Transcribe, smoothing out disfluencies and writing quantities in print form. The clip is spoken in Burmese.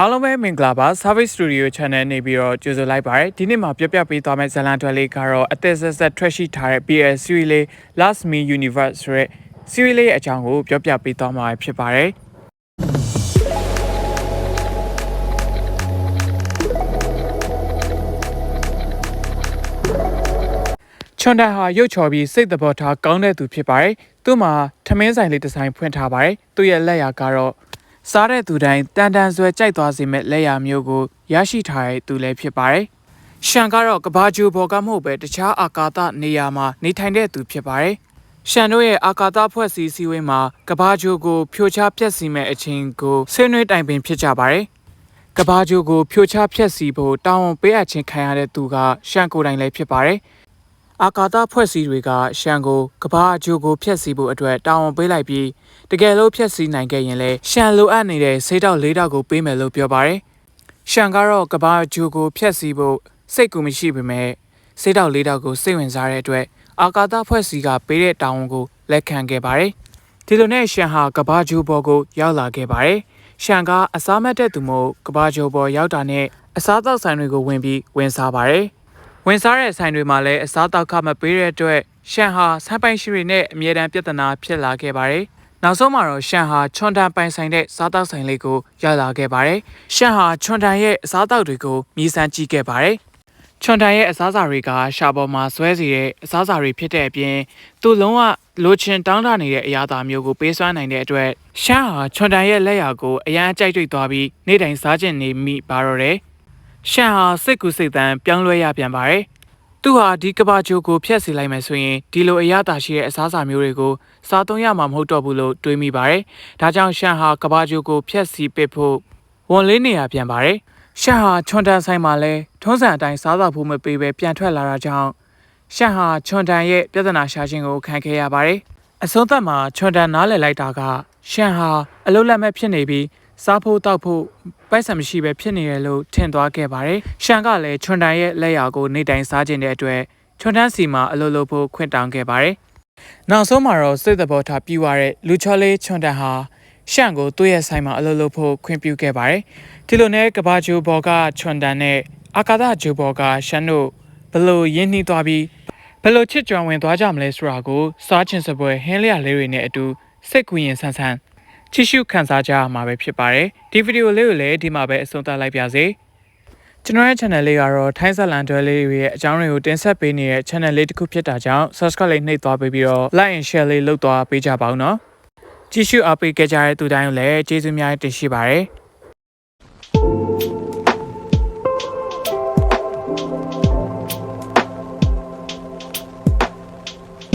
အားလုံးပဲမင်္ဂလာပါ Service Studio Channel နေပြီးတော့ကြိုဆိုလိုက်ပါရစေဒီနေ့မှာပြပြပေးသွားမယ့်ဇာတ်လမ်းတွေလေးကတော့အသက်ဆက်ဆက်ထွက်ရှိထားတဲ့ BL series လေး Last Me Universe ဆိုတဲ့ series လေးရဲ့အကြောင်းကိုပြောပြပေးသွားမှာဖြစ်ပါတယ်ချွန်တန်ဟာရုပ်ချော်ပြီးစိတ်သဘောထားကောင်းတဲ့သူဖြစ်ပါတယ်သူ့မှာထမင်းဆိုင်လေးတစ်ဆိုင်ဖွင့်ထားပါတယ်သူ့ရဲ့လက်ရာကတော့စားတဲ့သူတိုင်းတန်တန်ဆွဲကြိုက်သွားစေမဲ့လက်ရာမျိုးကိုရရှိထားတဲ့သူလည်းဖြစ်ပါတယ်။ရှန်ကတော့ကဘာဂျိုဘော်ကမဟုတ်ပဲတခြားအာကာသနေရာမှာနေထိုင်တဲ့သူဖြစ်ပါတယ်။ရှန်တို့ရဲ့အာကာသဖွဲ့စည်းစည်းဝေးမှာကဘာဂျိုကိုဖြိုချဖျက်ဆီးမဲ့အချိန်ကိုဆွေးနွေးတိုင်ပင်ဖြစ်ကြပါတယ်။ကဘာဂျိုကိုဖြိုချဖျက်ဆီးဖို့တာဝန်ပေးအပ်ခြင်းခံရတဲ့သူကရှန်ကိုယ်တိုင်လည်းဖြစ်ပါတယ်။အာကာသဖွဲ့စည်းတွေကရှန်ကိုကဘာဂျိုကိုဖျက်ဆီးဖို့အတွက်တာဝန်ပေးလိုက်ပြီးတကယ်လို့ဖျက်ဆီးနိုင်ခဲ့ရင်လည်းရှန်လိုအပ်နေတဲ့ဆေးတောက်၄တောက်ကိုပေးမယ်လို့ပြောပါတယ်။ရှန်ကတော့ကဘာဂျိုကိုဖျက်ဆီးဖို့စိတ်ကူမရှိပေမဲ့ဆေးတောက်၄တောက်ကိုစိတ်ဝင်စားတဲ့အတွက်အာကာသဖွဲ့စည်းကပေးတဲ့တာဝန်ကိုလက်ခံခဲ့ပါတယ်။ဒီလိုနဲ့ရှန်ဟာကဘာဂျိုဘော်ကိုရောက်လာခဲ့ပါတယ်။ရှန်ကအစားမတ်တဲ့သူမို့ကဘာဂျိုဘော်ရောက်တာနဲ့အစားတောက်ဆိုင်တွေကိုဝင်စားပါတယ်။ဝင်စားတဲ့ဆိုင်တွေမှာလည်းအစားတောက်ခမပေးတဲ့အတွက်ရှန်ဟာဆိုင်းပိုင်ရှိတွေနဲ့အမြဲတမ်းပြဿနာဖြစ်လာခဲ့ပါတယ်။နောက်ဆုံးမှာတော့ရှန်ဟာချွန်တန်ပိုင်ဆိုင်တဲ့စားတောက်ဆိုင်လေးကိုရောက်လာခဲ့ပါတယ်။ရှန်ဟာချွန်တန်ရဲ့အစားတောက်တွေကိုမြည်ဆန်းကြည့်ခဲ့ပါတယ်။ချွန်တန်ရဲ့အစားအစာတွေကရှာပေါ်မှာဆွဲစီတဲ့အစားအစာတွေဖြစ်တဲ့အပြင်သူလုံးဝလိုချင်တောင်းတနေတဲ့အရာသာမျိုးကိုပေးစွမ်းနိုင်တဲ့အတွက်ရှန်ဟာချွန်တန်ရဲ့လက်ရာကိုအရန်ကြိုက်တွေ့သွားပြီးနေ့တိုင်းစားကျင်နေမိပါတော့တယ်။ရှန်ဟာစိတ်ကူးစိတ်သန်းပြောင်းလဲရပြန်ပါတယ်။သူဟာဒီကဘာဂျိုကိုဖျက်ဆီးလိုက်မယ်ဆိုရင်ဒီလိုအရသာရှိတဲ့အစားအစာမျိုးတွေကိုစားသုံးရမှာမဟုတ်တော့ဘူးလို့တွေးမိပါတယ်။ဒါကြောင့်ရှန်ဟာကဘာဂျိုကိုဖျက်ဆီးပစ်ဖို့ဝန်လေးနေရပြန်ပါတယ်။ရှန်ဟာချွန်တန်ဆိုင်မှာလဲထုံးစံအတိုင်းစားသောက်ဖို့မပေးဘဲပြန်ထွက်လာတာကြောင့်ရှန်ဟာချွန်တန်ရဲ့ပြဿနာရှာခြင်းကိုခံခဲ့ရပါတယ်။အဆုံးသတ်မှာချွန်တန်နားလည်လိုက်တာကရှန်ဟာအလုလက်မဲ့ဖြစ်နေပြီးစားဖို့တောက်ဖို့ပိုက်ဆံမရှိပဲဖြစ်နေတယ်လို့ထင်သွားခဲ့ပါတယ်။ရှန်ကလည်းချွန်တန်ရဲ့လက်ရာကိုနေတိုင်းစားခြင်းတဲ့အတွက်ချွန်တန်စီမှာအလုပ်လုပ်ဖို့ခွင့်တောင်းခဲ့ပါတယ်။နောက်ဆုံးမှာတော့စိတ်သဘောထားပြီးွားတဲ့လူချော်လေးချွန်တန်ဟာရှန်ကိုသူ့ရဲ့ဆိုင်မှာအလုပ်လုပ်ဖို့ခွင့်ပြုခဲ့ပါတယ်။ဒီလိုနဲ့ကဘာဂျိုဘော်ကချွန်တန်နဲ့အာကာသဂျိုဘော်ကရှန်တို့ဘလို့ရင်းနှီးသွားပြီးဘလို့ချစ်ကြွဝင်သွားကြမလဲဆိုတာကိုစားချင်စပွဲဟင်းလျာလေးတွေနဲ့အတူစိတ်ကူးရင်ဆန်းဆန်းကြည့်ရှုခန်းစားကြရမှာပဲဖြစ်ပါတယ်ဒီဗီဒီယိုလေးကိုလည်းဒီမှာပဲအဆုံးသတ်လိုက်ပါစေကျွန်တော်ရဲ့ channel လေးကတော့ထိုင်းဇာတ်လမ်းတွဲလေးတွေရဲ့အကြောင်းတွေကိုတင်ဆက်ပေးနေတဲ့ channel လေးတစ်ခုဖြစ်တာကြောင့် subscribe လေးနှိပ်သွားပေးပြီးတော့ like and share လေးလုပ်သွားပေးကြပါဦးနော်ကြည့်ရှုအားပေးကြတဲ့သူတိုင်းကိုလည်းကျေးဇူးများတင်ရှိပါတယ်